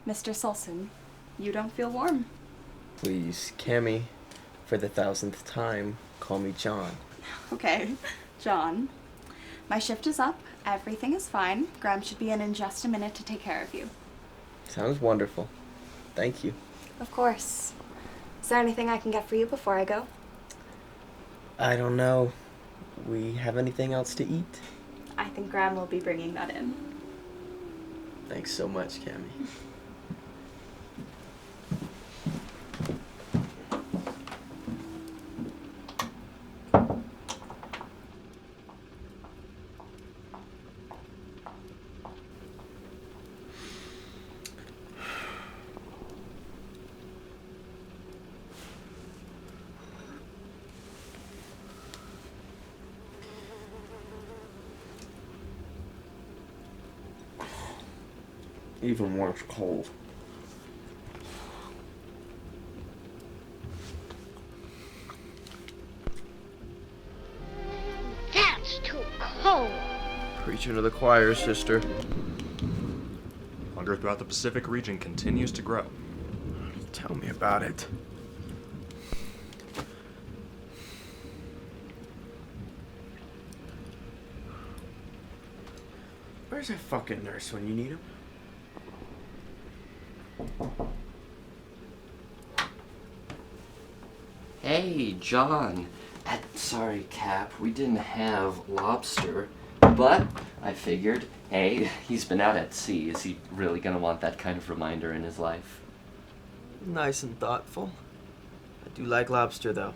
Mr. Solson, you don't feel warm. Please, Cammy, for the 1000th time, call me John. Okay, John. My shift is up. Everything is fine. Graham should be in just a minute to take care of you. Sounds wonderful. Thank you. Of course. Is there anything I can get for you before I go? I don't know. We have anything else to eat? I think Graham will be bringing that in. Thanks so much, Cammy. Even worse cold. That's too cold. Preaching to the choir, sister. Hunger throughout the Pacific region continues to grow. Tell me about it. Where's that fucking nurse when you need him? Hey, John. Sorry, Cap, we didn't have lobster, but I figured, hey, he's been out at sea. Is he really gonna want that kind of reminder in his life? Nice and thoughtful. I do like lobster, though.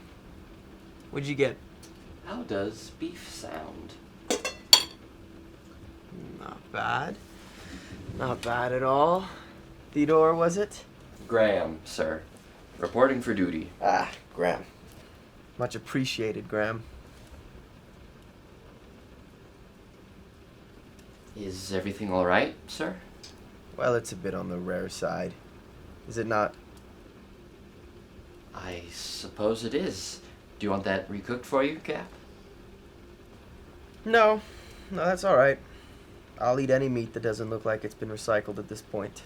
What'd you get? How does beef sound? Not bad. Not bad at all. Theodore, was it? Graham, sir. Reporting for duty. Ah, Graham. Much appreciated, Graham. Is everything all right, sir? Well, it's a bit on the rare side. Is it not? I suppose it is. Do you want that recooked for you, Cap? No. No, that's all right. I'll eat any meat that doesn't look like it's been recycled at this point.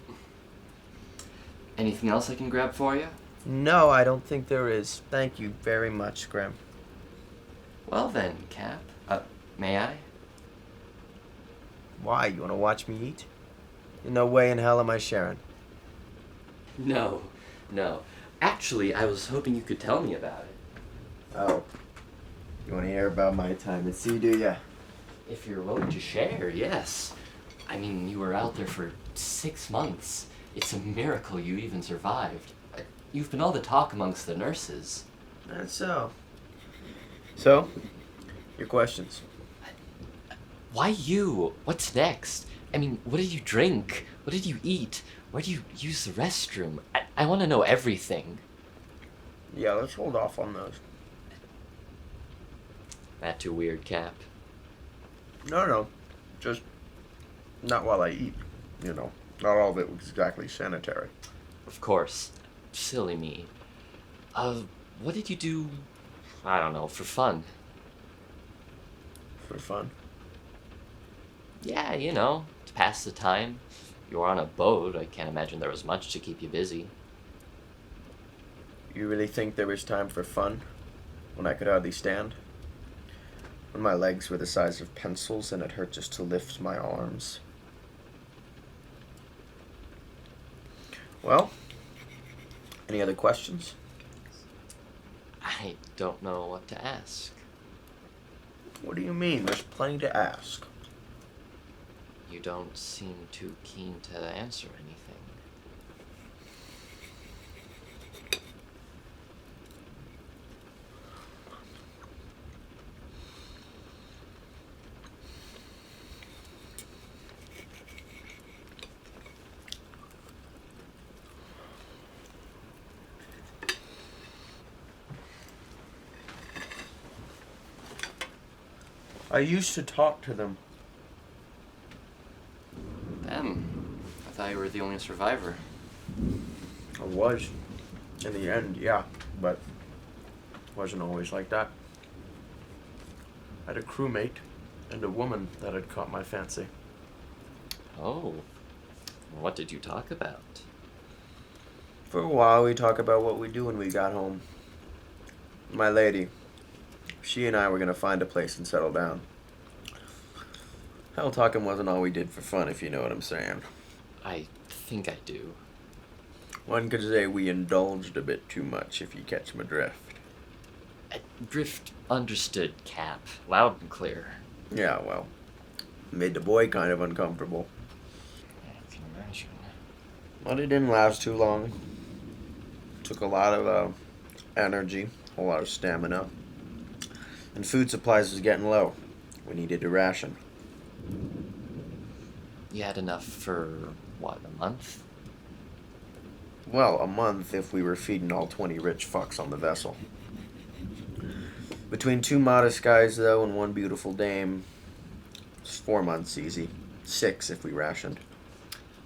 Anything else I can grab for you? No, I don't think there is. Thank you very much, Graham. Well then, Cap. May I? Why? You want to watch me eat? In no way in hell am I sharing. No. Actually, I was hoping you could tell me about it. Oh. You want to hear about my time at sea, do ya? If you're willing to share, yes. I mean, you were out there for 6 months. It's a miracle you even survived. You've been all the talk amongst the nurses. That's so. So, your questions. Why you? What's next? I mean, what did you drink? What did you eat? Where do you use the restroom? I want to know everything. Yeah, let's hold off on those. That too weird, Cap? No. Just not while I eat. You know, not all of it was exactly sanitary. Of course. Silly me. What did you do, I don't know, for fun? For fun? Yeah, you know, to pass the time. You were on a boat. I can't imagine there was much to keep you busy. You really think there was time for fun? When I could hardly stand? When my legs were the size of pencils and it hurt just to lift my arms? Well, any other questions? I don't know what to ask. What do you mean? There's plenty to ask. You don't seem too keen to answer anything. I used to talk to them. Them? I thought you were the only survivor. I was. In the end, yeah, but it wasn't always like that. I had a crewmate and a woman that had caught my fancy. Oh. What did you talk about? For a while, we talked about what we'd do when we got home. My lady, she and I were going to find a place and settle down. Hell, talking wasn't all we did for fun, if you know what I'm saying. I think I do. One could say we indulged a bit too much, if you catch my drift. Drift understood, Cap. Loud and clear. Yeah, well, made the boy kind of uncomfortable. I can imagine. But it didn't last too long. Took a lot of energy, a lot of stamina. And food supplies was getting low. We needed a ration. You had enough for, what, a month? Well, a month if we were feeding all 20 rich fucks on the vessel. Between 2 modest guys, though, and 1 beautiful dame, it's 4 months easy. 6 if we rationed.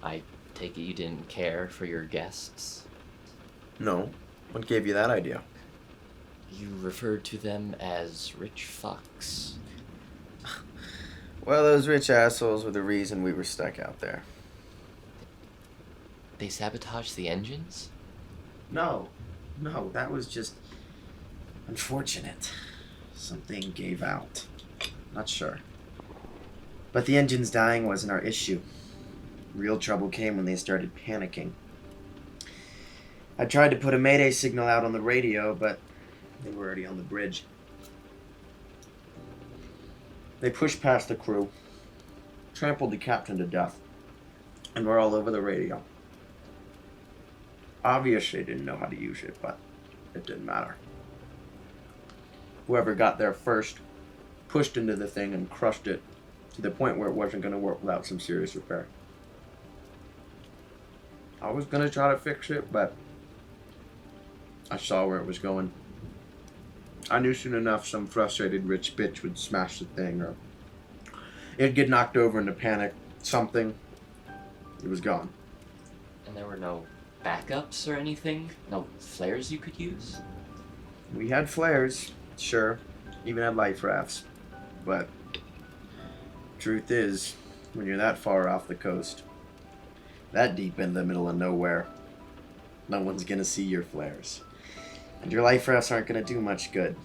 I take it you didn't care for your guests? No. What gave you that idea? You referred to them as rich fucks. Well, those rich assholes were the reason we were stuck out there. They sabotaged the engines? No, that was just unfortunate. Something gave out. Not sure. But the engines dying wasn't our issue. Real trouble came when they started panicking. I tried to put a mayday signal out on the radio, but they were already on the bridge. They pushed past the crew, trampled the captain to death, and were all over the radio. Obviously, they didn't know how to use it, but it didn't matter. Whoever got there first pushed into the thing and crushed it to the point where it wasn't going to work without some serious repair. I was going to try to fix it, but I saw where it was going. I knew soon enough some frustrated rich bitch would smash the thing, or it'd get knocked over into panic. Something. It was gone. And there were no backups or anything? No flares you could use? We had flares, sure. Even had life rafts. But truth is, when you're that far off the coast, that deep in the middle of nowhere, no one's gonna see your flares. And your life rafts aren't gonna do much good.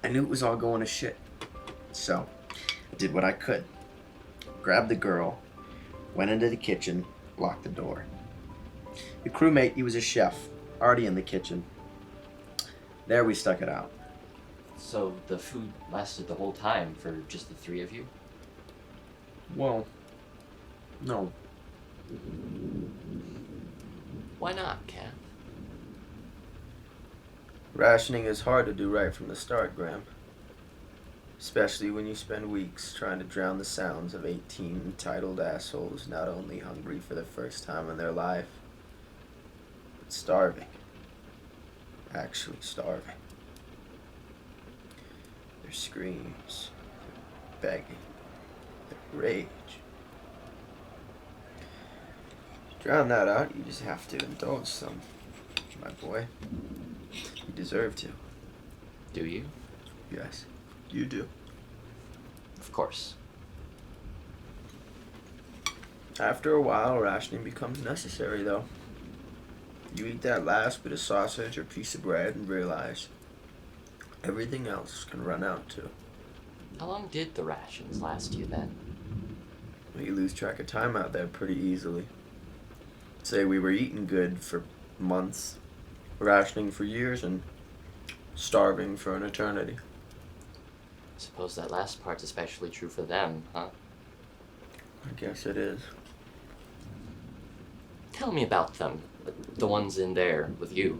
I knew it was all going to shit. So, I did what I could. Grabbed the girl, went into the kitchen, locked the door. The crewmate, he was a chef, already in the kitchen. There we stuck it out. So the food lasted the whole time for just the 3 of you? Well, no. Why not, Cap? Rationing is hard to do right from the start, Graham. Especially when you spend weeks trying to drown the sounds of 18 entitled assholes not only hungry for the first time in their life, but starving. Actually starving. Their screams, their begging, their rage. To drown that out, you just have to indulge some, my boy. You deserve to. Do you? Yes, you do. Of course. After a while, rationing becomes necessary, though. You eat that last bit of sausage or piece of bread and realize everything else can run out, too. How long did the rations last you then? Well, you lose track of time out there pretty easily. Say we were eating good for months, rationing for years, and starving for an eternity. Suppose that last part's especially true for them, huh? I guess it is. Tell me about them. The ones in there with you.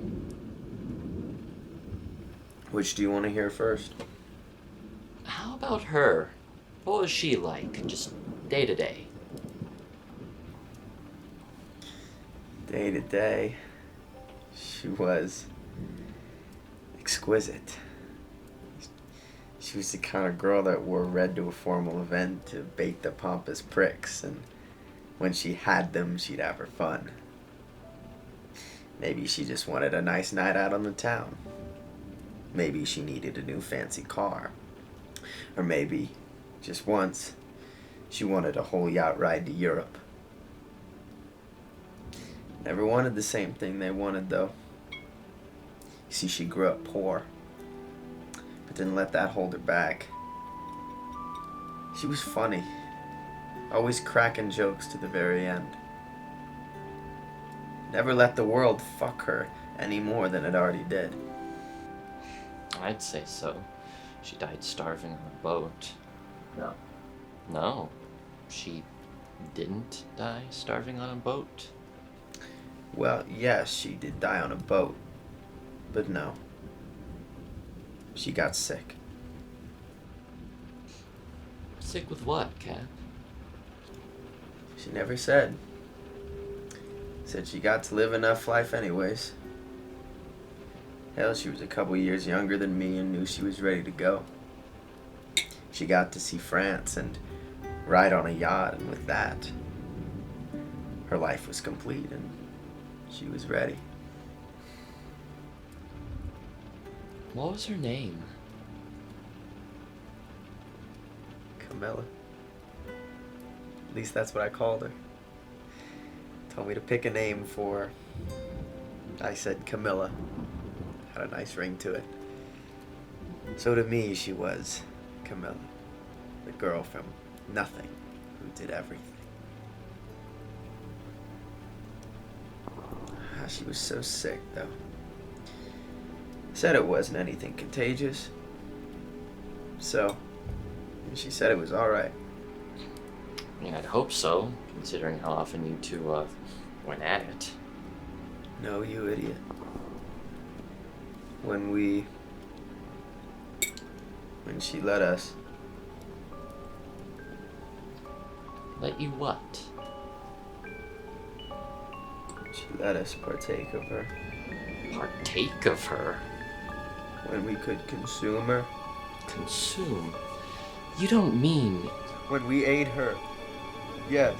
Which do you want to hear first? How about her? What was she like, just day to day? Day to day, she was exquisite. She was the kind of girl that wore red to a formal event to bait the pompous pricks, and when she had them, she'd have her fun. Maybe she just wanted a nice night out on the town. Maybe she needed a new fancy car. Or maybe, just once, she wanted a whole yacht ride to Europe. Never wanted the same thing they wanted, though. You see, she grew up poor, but didn't let that hold her back. She was funny, always cracking jokes to the very end. Never let the world fuck her any more than it already did. I'd say so. She died starving on a boat. No. No. She didn't die starving on a boat? Well, yes, she did die on a boat, but no. She got sick. Sick with what, Cap? She never said. Said she got to live enough life anyways. Hell, she was a couple years younger than me and knew she was ready to go. She got to see France and ride on a yacht, and with that, her life was complete and she was ready. What was her name? Camilla. At least that's what I called her. Told me to pick a name for her. I said Camilla. Had a nice ring to it. So to me, she was Camilla, the girl from nothing who did everything. She was so sick, though. Said it wasn't anything contagious. So, she said it was alright. I mean, I'd hope so, considering how often you two, went at it. No, you idiot. When she let us. Let you what? She let us partake of her. Partake of her? When we could consume her. Consume? You don't mean... When we ate her. Yes.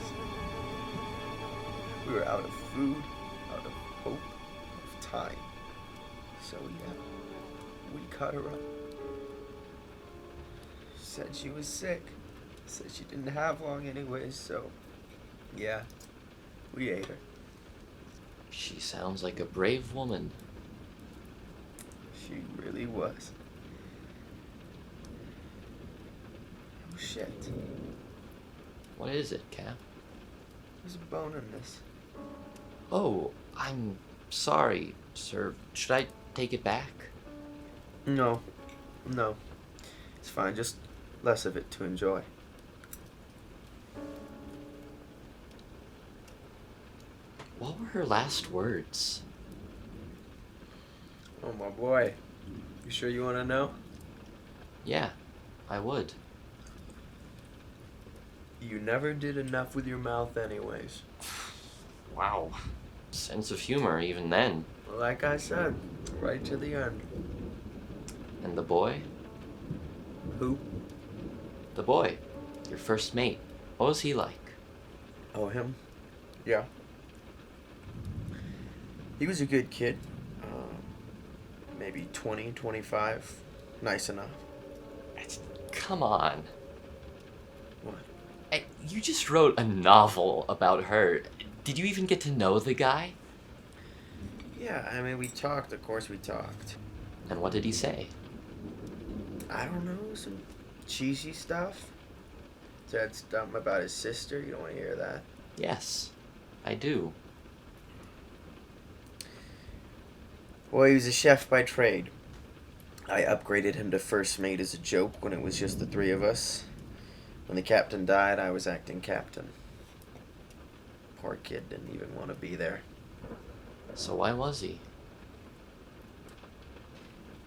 We were out of food, out of hope, of time. So yeah, we cut her up. Said she was sick. Said she didn't have long anyways, so yeah, we ate her. She sounds like a brave woman. She really was. Oh shit. What is it, Cap? There's a bone in this. Oh, I'm sorry, sir. Should I take it back? No. It's fine, just less of it to enjoy. What were her last words? Oh my boy. You sure you want to know? Yeah, I would. You never did enough with your mouth anyways. Wow. Sense of humor even then. Like I said, right to the end. And the boy? Who? The boy. Your first mate. What was he like? Oh, him? Yeah. He was a good kid. Maybe 20, 25. Nice enough. Come on. What? You just wrote a novel about her. Did you even get to know the guy? Yeah, I mean, we talked. Of course we talked. And what did he say? I don't know, some cheesy stuff. Said something about his sister. You don't want to hear that. Yes, I do. Well, he was a chef by trade. I upgraded him to first mate as a joke when it was just the three of us. When the captain died, I was acting captain. Poor kid didn't even want to be there. So why was he?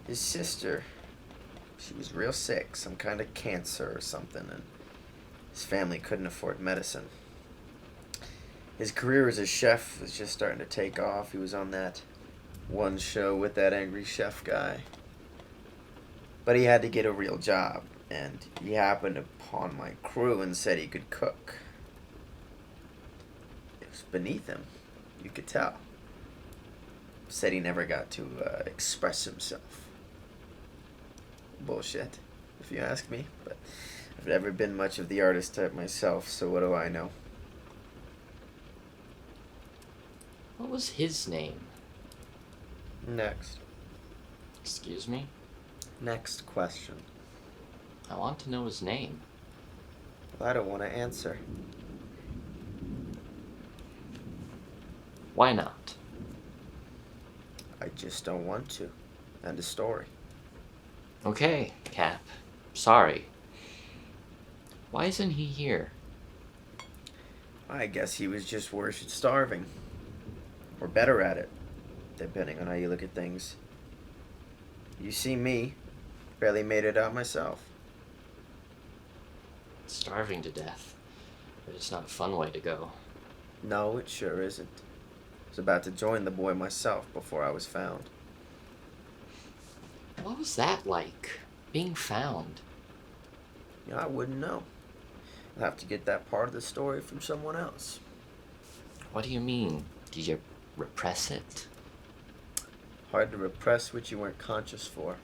His sister, she was real sick, some kind of cancer or something, and his family couldn't afford medicine. His career as a chef was just starting to take off. He was on that one show with that angry chef guy. But he had to get a real job, and he happened upon my crew and said he could cook. It was beneath him, you could tell. Said he never got to express himself. Bullshit, if you ask me, but I've never been much of the artist type myself, so what do I know? What was his name? Next. Excuse me? Next question. I want to know his name. Well, I don't want to answer. Why not? I just don't want to. End of story. Okay, Cap. Sorry. Why isn't he here? I guess he was just worse at starving. Or better at it, depending on how you look at things. You see me, barely made it out myself. Starving to death. But it's not a fun way to go. No, it sure isn't. I was about to join the boy myself before I was found. What was that like? Being found? You know, I wouldn't know. I'll have to get that part of the story from someone else. What do you mean? Did you repress it? Hard to repress what you weren't conscious for.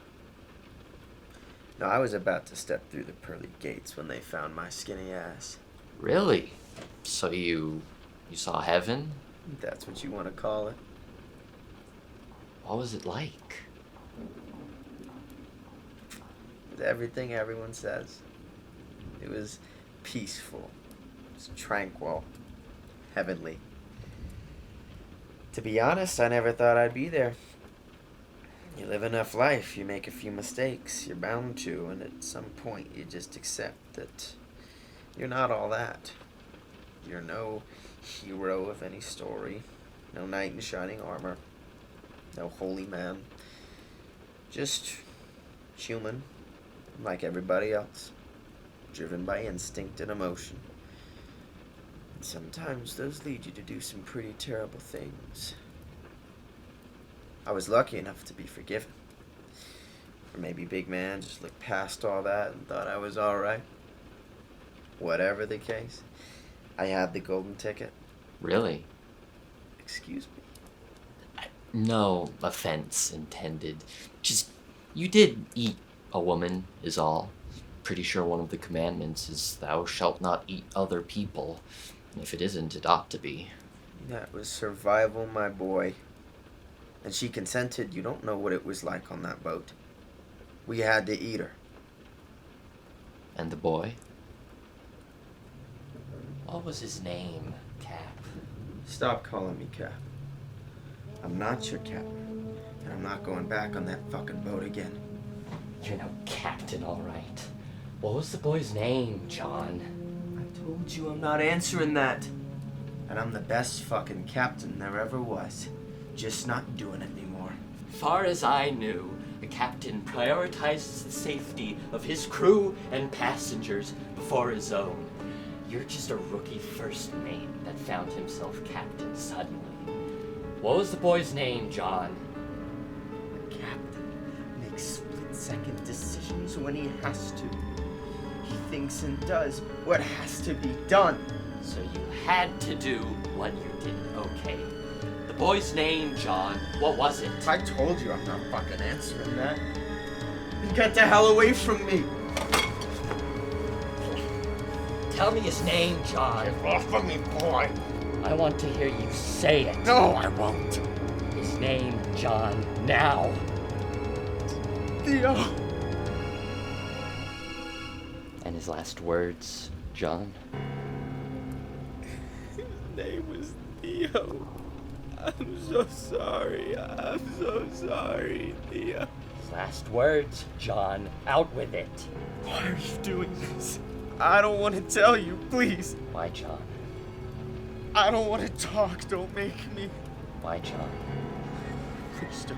No, I was about to step through the pearly gates when they found my skinny ass. Really? So you saw heaven? If that's what you want to call it. What was it like? It was everything everyone says. It was peaceful. It was tranquil. Heavenly. To be honest, I never thought I'd be there. You live enough life, you make a few mistakes, you're bound to, and at some point you just accept that you're not all that. You're no hero of any story, no knight in shining armor, no holy man. Just human, like everybody else, driven by instinct and emotion. And sometimes those lead you to do some pretty terrible things. I was lucky enough to be forgiven. Or maybe big man just looked past all that and thought I was alright. Whatever the case, I had the golden ticket. Really? Excuse me. No offense intended. Just, you did eat a woman, is all. Pretty sure one of the commandments is thou shalt not eat other people. And if it isn't, it ought to be. That was survival, my boy. And she consented. You don't know what it was like on that boat. We had to eat her. And the boy? What was his name, Cap? Stop calling me Cap. I'm not your captain. And I'm not going back on that fucking boat again. You're no captain, all right. What was the boy's name, John? I told you I'm not answering that. And I'm the best fucking captain there ever was. Just not doing it anymore. Far as I knew, the captain prioritizes the safety of his crew and passengers before his own. You're just a rookie first mate that found himself captain suddenly. What was the boy's name, John? The captain makes split-second decisions when he has to. He thinks and does what has to be done. So you had to do what you did, okay. The boy's name, John, what was it? I told you I'm not fucking answering that. Get the hell away from me! Tell me his name, John. Get off of me, boy! I want to hear you say it. No, I won't. His name, John, now. Theo. And his last words, John? His name was Theo. I'm so sorry. I'm so sorry, Theo. His last words, John. Out with it. Why are you doing this? I don't want to tell you, please. Why, John? I don't want to talk. Don't make me. Why, John? Please don't.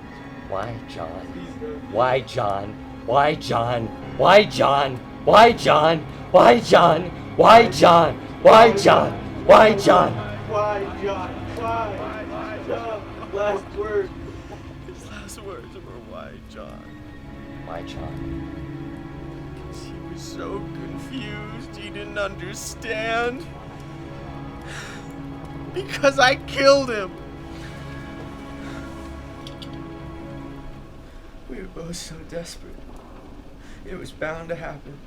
Why, John? Please don't. Why, John? Why, John? Why, John? Why, John? Why, John? Why, John? Why, John? Why, John? Why, John? Why, John? Last word. His last words were why, John. Why, John? He was so confused. He didn't understand. Because I killed him. We were both so desperate. It was bound to happen.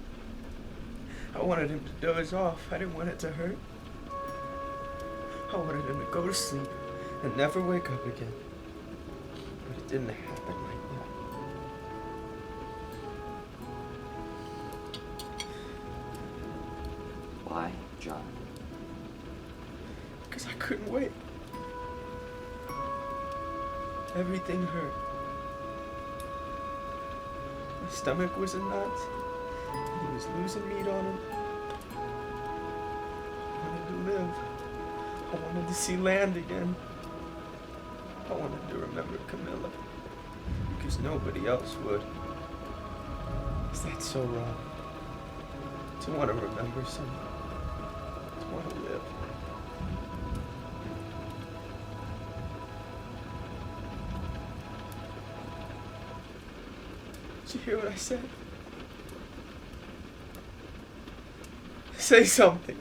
I wanted him to doze off. I didn't want it to hurt. I wanted him to go to sleep and never wake up again. But it didn't happen like that. Why, John? Because I couldn't wait. Everything hurt. My stomach was in knots. He was losing meat on him. I wanted to live. I wanted to see land again. I wanted to remember Camilla. Because nobody else would. Is that so wrong? To want to remember someone. To want to live. Did you hear what I said? Say something.